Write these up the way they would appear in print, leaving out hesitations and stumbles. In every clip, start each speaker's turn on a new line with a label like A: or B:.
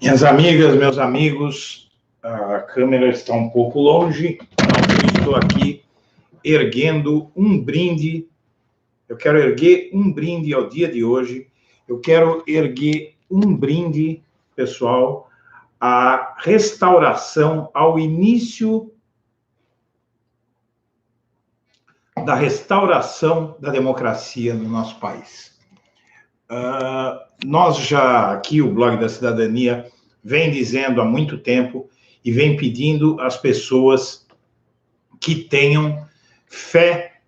A: Minhas amigas, meus amigos, a câmera está um pouco longe, mas eu estou aqui erguendo um brinde. Eu quero erguer um brinde ao dia de hoje. Eu quero erguer um brinde, pessoal, à restauração, ao início da restauração da democracia no nosso país. Nós já, aqui, o Blog da Cidadania, vem dizendo há muito tempo e vem pedindo às pessoas que tenham fé,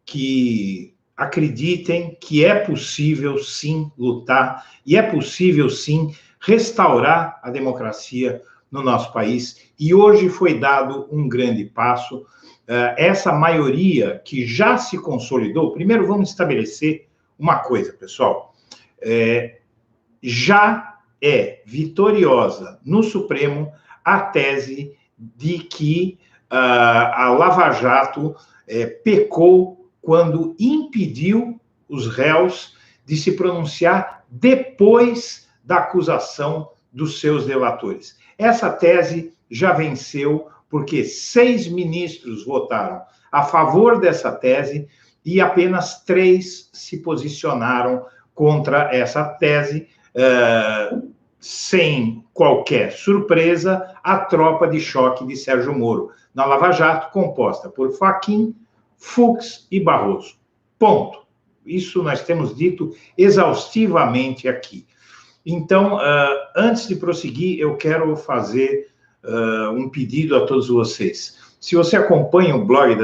A: que acreditem que é possível, sim, lutar e é possível, sim, restaurar a democracia no nosso país. E hoje foi dado um grande passo. Essa maioria que já se consolidou, primeiro vamos estabelecer uma coisa, pessoal. Já é vitoriosa no Supremo a tese de que a Lava Jato pecou quando impediu os réus de se pronunciar depois da acusação dos seus delatores. Essa tese já venceu porque 6 ministros votaram a favor dessa tese e apenas 3 se posicionaram contra essa tese, sem qualquer surpresa, a tropa de choque de Sérgio Moro, na Lava Jato, composta por Fachin, Fux e Barroso. Ponto. Isso nós temos dito exaustivamente aqui. Então, antes de prosseguir, eu quero fazer um pedido a todos vocês. Se você acompanha o blog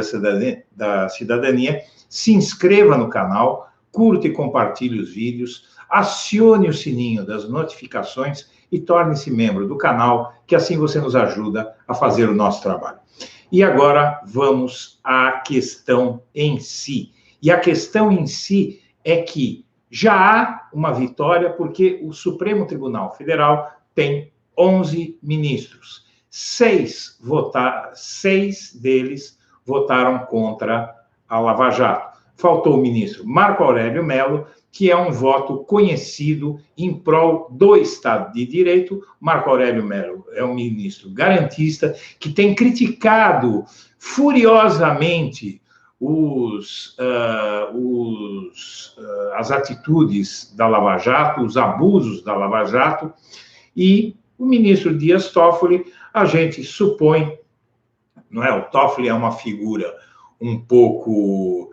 A: da Cidadania, se inscreva no canal, curta e compartilhe os vídeos, acione o sininho das notificações e torne-se membro do canal, que assim você nos ajuda a fazer o nosso trabalho. E agora vamos à questão em si. E a questão em si é que já há uma vitória, porque o Supremo Tribunal Federal tem 11 ministros. 6 deles votaram contra a Lava Jato. Faltou o ministro Marco Aurélio Mello, que é um voto conhecido em prol do Estado de Direito. Marco Aurélio Mello é um ministro garantista que tem criticado furiosamente as atitudes da Lava Jato, os abusos da Lava Jato, e o ministro Dias Toffoli, a gente supõe, não é? O Toffoli é uma figura um pouco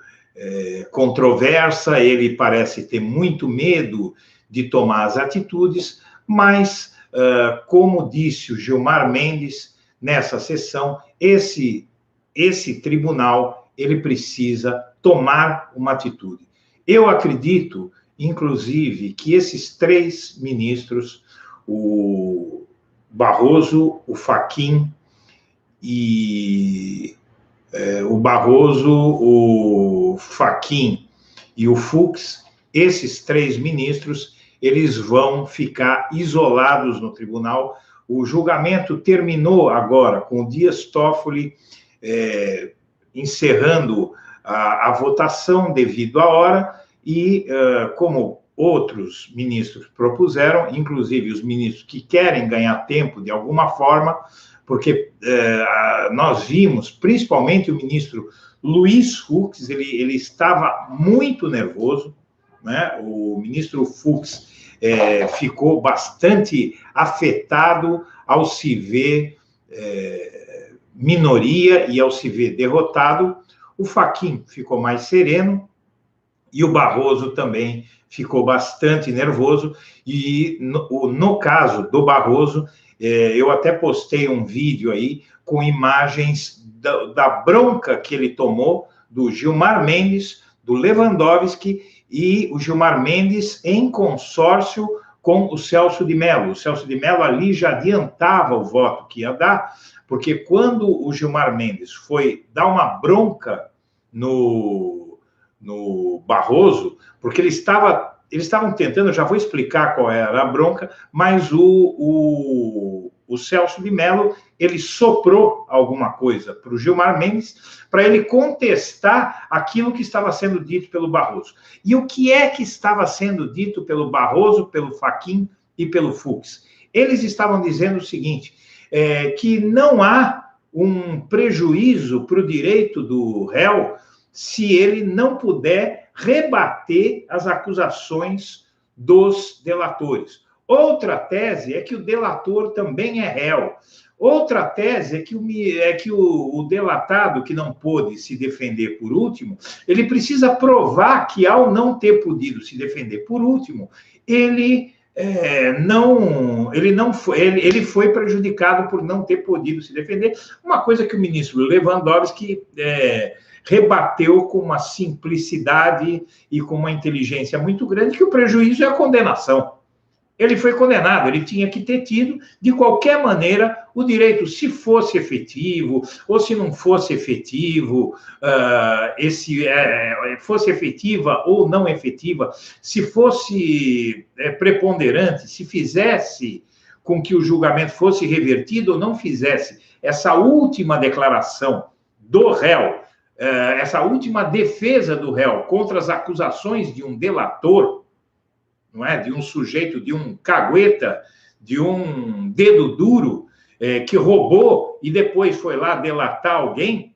A: controversa, ele parece ter muito medo de tomar as atitudes, mas, como disse o Gilmar Mendes nessa sessão, esse tribunal, ele precisa tomar uma atitude. Eu acredito, inclusive, que esses 3 ministros, o Barroso, o Fachin e o Fachin e o Fux, esses 3 ministros, eles vão ficar isolados no tribunal. O julgamento terminou agora com o Dias Toffoli encerrando a votação devido à hora e, como outros ministros propuseram, inclusive os ministros que querem ganhar tempo de alguma forma, porque nós vimos, principalmente o ministro Luiz Fux, ele estava muito nervoso, né? O ministro Fux ficou bastante afetado ao se ver minoria e ao se ver derrotado. O Fachin ficou mais sereno e o Barroso também ficou bastante nervoso. E no caso do Barroso, eu até postei um vídeo aí com imagens da bronca que ele tomou do Gilmar Mendes, do Lewandowski e o Gilmar Mendes em consórcio com o Celso de Mello. O Celso de Mello ali já adiantava o voto que ia dar, porque quando o Gilmar Mendes foi dar uma bronca no Barroso, porque eles estavam tentando, eu já vou explicar qual era a bronca, mas o Celso de Mello, ele soprou alguma coisa para o Gilmar Mendes, para ele contestar aquilo que estava sendo dito pelo Barroso. E o que é que estava sendo dito pelo Barroso, pelo Fachin e pelo Fux? Eles estavam dizendo o seguinte, que não há um prejuízo para o direito do réu se ele não puder rebater as acusações dos delatores. Outra tese é que o delator também é réu. Outra tese é que o delatado, que não pôde se defender por último, ele precisa provar que, ao não ter podido se defender por último, ele foi prejudicado por não ter podido se defender. Uma coisa que o ministro Lewandowski rebateu com uma simplicidade e com uma inteligência muito grande, que o prejuízo é a condenação. Ele foi condenado, ele tinha que ter tido, de qualquer maneira, o direito, se fosse efetivo, ou se não fosse efetivo, fosse efetiva ou não efetiva, se fosse preponderante, se fizesse com que o julgamento fosse revertido ou não fizesse essa última declaração do réu, essa última defesa do réu contra as acusações de um delator, não é? De um sujeito, de um cagueta, de um dedo duro, que roubou e depois foi lá delatar alguém,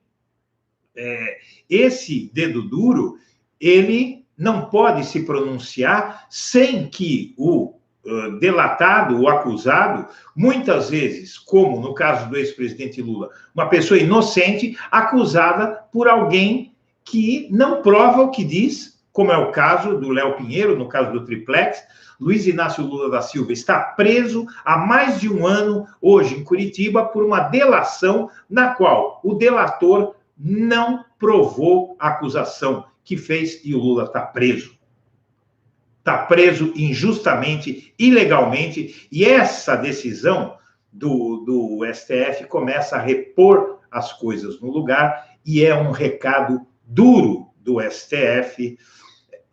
A: esse dedo duro, ele não pode se pronunciar sem que o delatado, o acusado, muitas vezes, como no caso do ex-presidente Lula, uma pessoa inocente acusada por alguém que não prova o que diz, como é o caso do Léo Pinheiro, no caso do Triplex. Luiz Inácio Lula da Silva está preso há mais de um ano, hoje em Curitiba, por uma delação na qual o delator não provou a acusação que fez e o Lula está preso. Está preso injustamente, ilegalmente, e essa decisão do STF começa a repor as coisas no lugar, e é um recado duro do STF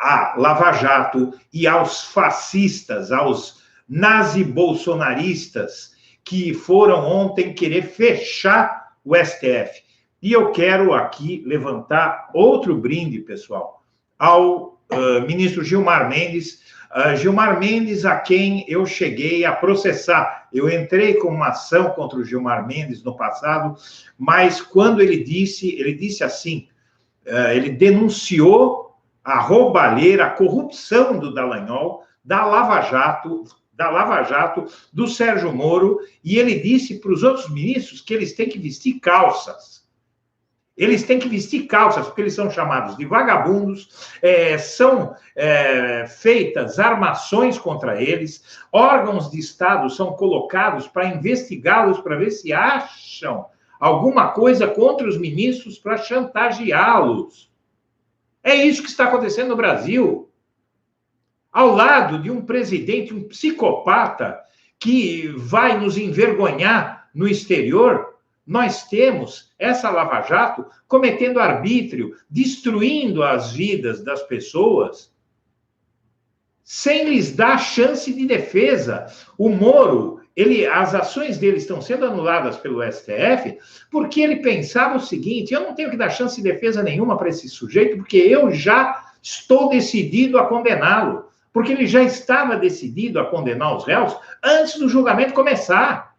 A: à Lava Jato e aos fascistas, aos nazi-bolsonaristas que foram ontem querer fechar o STF. E eu quero aqui levantar outro brinde, pessoal, ao ministro Gilmar Mendes. Gilmar Mendes, a quem eu cheguei a processar. Eu entrei com uma ação contra o Gilmar Mendes no passado, mas quando ele disse assim, ele denunciou a roubalheira, a corrupção do Dallagnol, da Lava Jato, do Sérgio Moro, e ele disse para os outros ministros que eles têm que vestir calças. Eles têm que vestir calças, porque eles são chamados de vagabundos, são feitas armações contra eles, órgãos de Estado são colocados para investigá-los, para ver se acham alguma coisa contra os ministros para chantageá-los. É isso que está acontecendo no Brasil. Ao lado de um presidente, um psicopata, que vai nos envergonhar no exterior, nós temos essa Lava Jato cometendo arbítrio, destruindo as vidas das pessoas, sem lhes dar chance de defesa. O Moro, as ações dele estão sendo anuladas pelo STF porque ele pensava o seguinte: eu não tenho que dar chance de defesa nenhuma para esse sujeito, porque eu já estou decidido a condená-lo. Porque ele já estava decidido a condenar os réus antes do julgamento começar.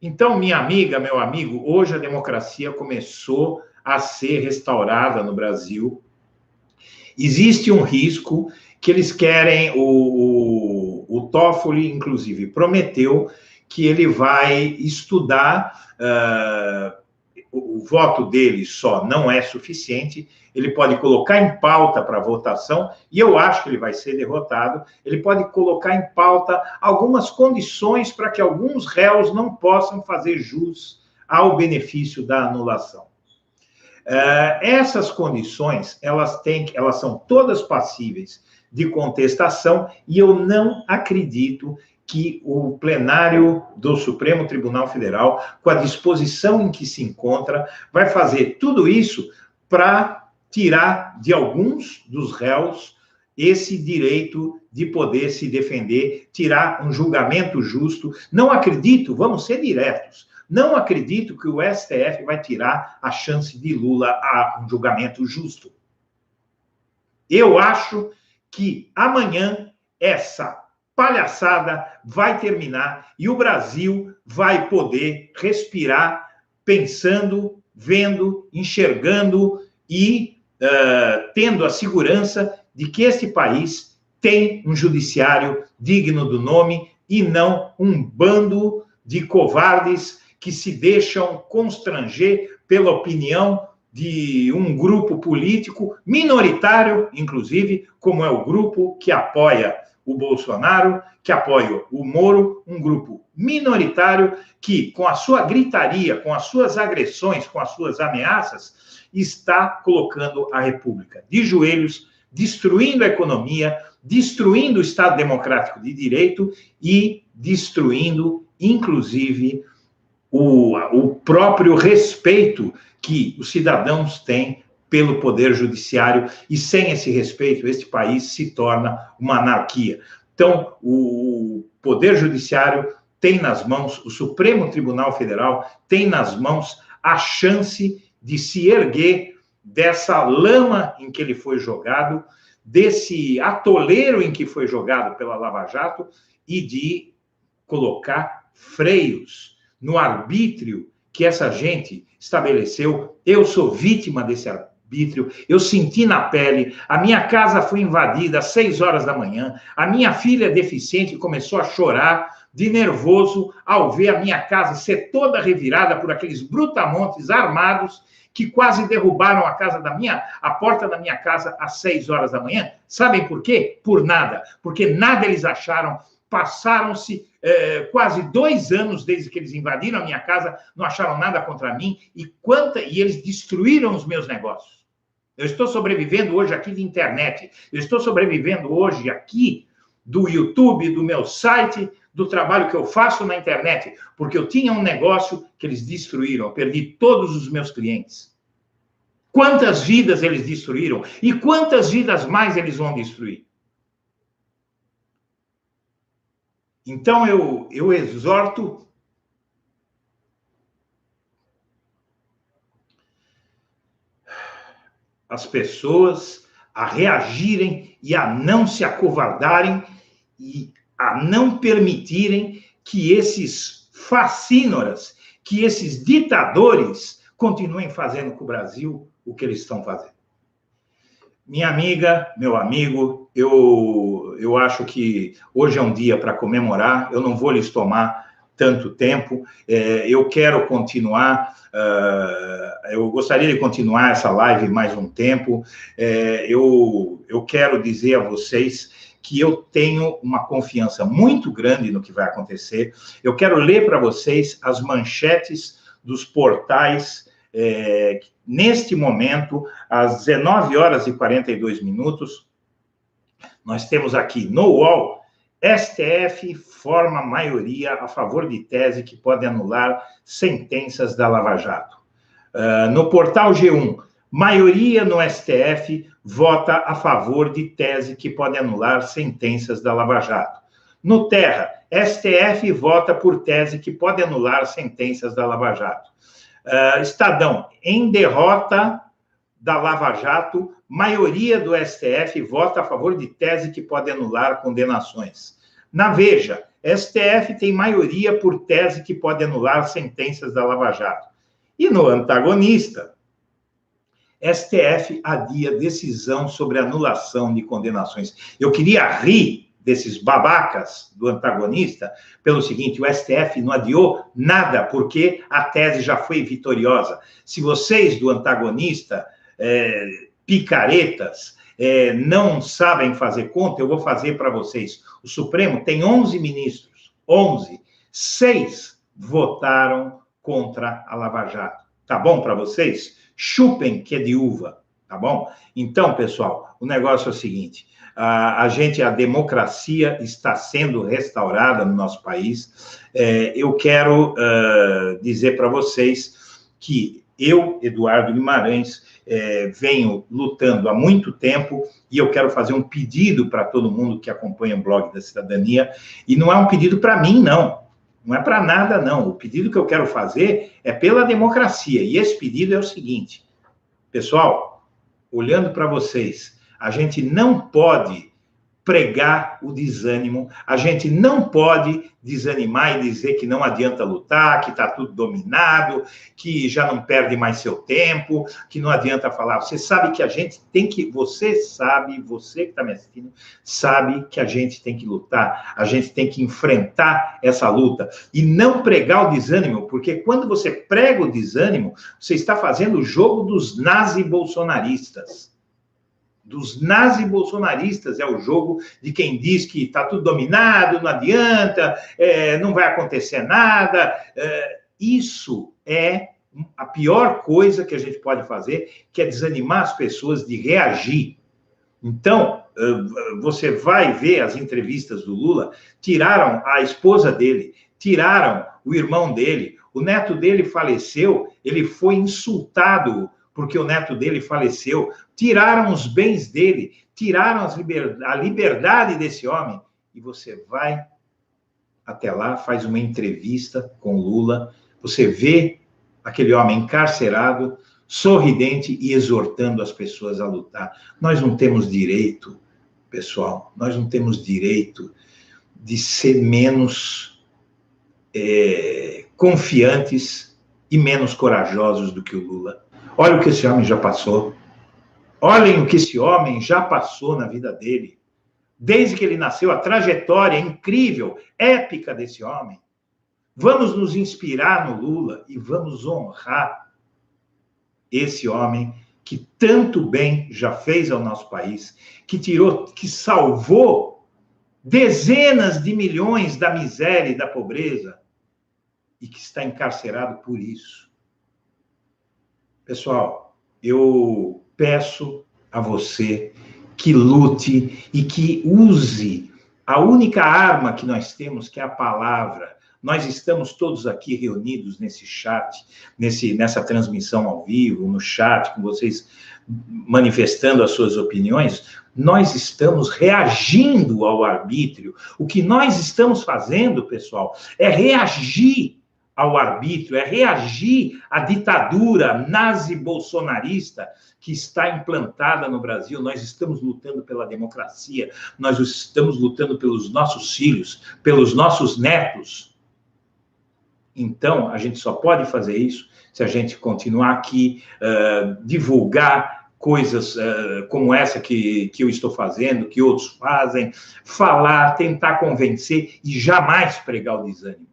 A: Então, minha amiga, meu amigo, hoje a democracia começou a ser restaurada no Brasil. Existe um risco que eles querem, o Toffoli, inclusive, prometeu que ele vai estudar, o voto dele só não é suficiente, ele pode colocar em pauta para votação, e eu acho que ele vai ser derrotado, ele pode colocar em pauta algumas condições para que alguns réus não possam fazer jus ao benefício da anulação. Essas condições, elas são todas passíveis de contestação, e eu não acredito que o plenário do Supremo Tribunal Federal, com a disposição em que se encontra, vai fazer tudo isso para tirar de alguns dos réus esse direito de poder se defender, tirar um julgamento justo. Não acredito, vamos ser diretos, não acredito que o STF vai tirar a chance de Lula a um julgamento justo. Eu acho que amanhã essa palhaçada vai terminar e o Brasil vai poder respirar pensando, vendo, enxergando e tendo a segurança de que este país tem um judiciário digno do nome e não um bando de covardes que se deixam constranger pela opinião de um grupo político minoritário, inclusive, como é o grupo que apoia o Bolsonaro, que apoia o Moro, um grupo minoritário que, com a sua gritaria, com as suas agressões, com as suas ameaças, está colocando a República de joelhos, destruindo a economia, destruindo o Estado Democrático de Direito e destruindo, inclusive, o próprio respeito que os cidadãos têm pelo Poder Judiciário, e sem esse respeito, este país se torna uma anarquia. Então, o Poder Judiciário tem nas mãos, o Supremo Tribunal Federal tem nas mãos a chance de se erguer dessa lama em que ele foi jogado, desse atoleiro em que foi jogado pela Lava Jato, e de colocar freios no arbítrio que essa gente estabeleceu. Eu sou vítima desse arbítrio, eu senti na pele, a minha casa foi invadida às 6 horas da manhã, a minha filha deficiente começou a chorar de nervoso ao ver a minha casa ser toda revirada por aqueles brutamontes armados que quase derrubaram a porta da minha casa às 6 horas da manhã. Sabem por quê? Por nada. Porque nada eles acharam. Passaram-se quase 2 anos desde que eles invadiram a minha casa, não acharam nada contra mim, e eles destruíram os meus negócios. Eu estou sobrevivendo hoje aqui de internet, eu estou sobrevivendo hoje aqui do YouTube, do meu site, do trabalho que eu faço na internet, porque eu tinha um negócio que eles destruíram, eu perdi todos os meus clientes. Quantas vidas eles destruíram e quantas vidas mais eles vão destruir? Então, eu exorto as pessoas a reagirem e a não se acovardarem e a não permitirem que esses facínoras, que esses ditadores continuem fazendo com o Brasil o que eles estão fazendo. Minha amiga, meu amigo, eu acho que hoje é um dia para comemorar, eu não vou lhes tomar tanto tempo, eu quero continuar, eu gostaria de continuar essa live mais um tempo, eu quero dizer a vocês que eu tenho uma confiança muito grande no que vai acontecer, eu quero ler para vocês as manchetes dos portais. Neste momento, às 19 horas e 42 minutos, nós temos aqui no UOL, STF forma maioria a favor de tese que pode anular sentenças da Lava Jato. No portal G1, maioria no STF vota a favor de tese que pode anular sentenças da Lava Jato. No Terra, STF vota por tese que pode anular sentenças da Lava Jato. Estadão, em derrota da Lava Jato, maioria do STF vota a favor de tese que pode anular condenações. Na Veja, STF tem maioria por tese que pode anular sentenças da Lava Jato. E no Antagonista, STF adia decisão sobre anulação de condenações. Eu queria rir desses babacas do Antagonista, pelo seguinte, o STF não adiou nada, porque a tese já foi vitoriosa. Se vocês do Antagonista, picaretas, não sabem fazer conta, eu vou fazer para vocês. O Supremo tem 11 ministros, 11, 6 votaram contra a Lava Jato. Tá bom para vocês? Chupem que é de uva, tá bom? Então, pessoal, o negócio é o seguinte, a democracia está sendo restaurada no nosso país. Eu quero dizer para vocês que eu, Eduardo Guimarães, venho lutando há muito tempo e eu quero fazer um pedido para todo mundo que acompanha o Blog da Cidadania, e não é um pedido para mim, não. Não é para nada, não. O pedido que eu quero fazer é pela democracia, e esse pedido é o seguinte, pessoal, olhando para vocês, a gente não pode pregar o desânimo, a gente não pode desanimar e dizer que não adianta lutar, que está tudo dominado, que já não perde mais seu tempo, que não adianta falar. Você sabe que a gente tem que, você que está me assistindo, sabe que a gente tem que lutar, a gente tem que enfrentar essa luta e não pregar o desânimo, porque quando você prega o desânimo, você está fazendo o jogo dos nazi-bolsonaristas. Dos nazi-bolsonaristas, é o jogo de quem diz que está tudo dominado, não adianta, não vai acontecer nada. Isso é a pior coisa que a gente pode fazer, que é desanimar as pessoas de reagir. Então, você vai ver as entrevistas do Lula, tiraram a esposa dele, tiraram o irmão dele, o neto dele faleceu, ele foi insultado porque o neto dele faleceu, tiraram os bens dele, tiraram a liberdade desse homem, e você vai até lá, faz uma entrevista com Lula, você vê aquele homem encarcerado, sorridente e exortando as pessoas a lutar. Nós não temos direito, pessoal, nós não temos direito de ser menos confiantes e menos corajosos do que o Lula. Olha o que esse homem já passou. Olhem o que esse homem já passou na vida dele. Desde que ele nasceu, a trajetória incrível, épica desse homem. Vamos nos inspirar no Lula e vamos honrar esse homem que tanto bem já fez ao nosso país, que salvou dezenas de milhões da miséria e da pobreza e que está encarcerado por isso. Pessoal, eu peço a você que lute e que use a única arma que nós temos, que é a palavra. Nós estamos todos aqui reunidos nesse chat, nessa transmissão ao vivo, no chat, com vocês manifestando as suas opiniões. Nós estamos reagindo ao arbítrio. O que nós estamos fazendo, pessoal, é reagir ao arbítrio, é reagir à ditadura nazi-bolsonarista que está implantada no Brasil. Nós estamos lutando pela democracia, nós estamos lutando pelos nossos filhos, pelos nossos netos. Então, a gente só pode fazer isso se a gente continuar aqui, divulgar coisas como essa que eu estou fazendo, que outros fazem, falar, tentar convencer e jamais pregar o desânimo.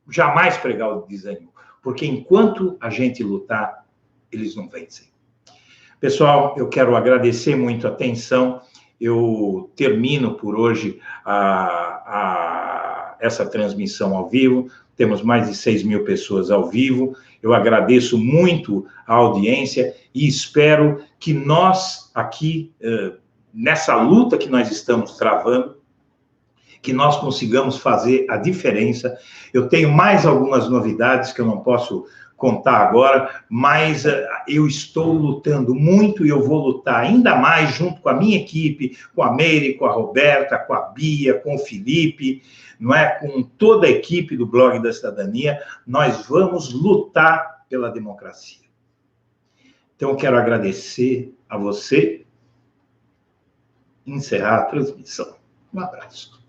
A: Jamais pregar o desânimo, porque enquanto a gente lutar, eles não vencem. Pessoal, eu quero agradecer muito a atenção. Eu termino por hoje essa transmissão ao vivo. Temos mais de 6.000 pessoas ao vivo. Eu agradeço muito a audiência e espero que nós aqui, nessa luta que nós estamos travando, que nós consigamos fazer a diferença. Eu tenho mais algumas novidades que eu não posso contar agora, mas eu estou lutando muito e eu vou lutar ainda mais junto com a minha equipe, com a Meire, com a Roberta, com a Bia, com o Felipe, não é? Com toda a equipe do Blog da Cidadania, nós vamos lutar pela democracia. Então, eu quero agradecer a você e encerrar a transmissão. Um abraço.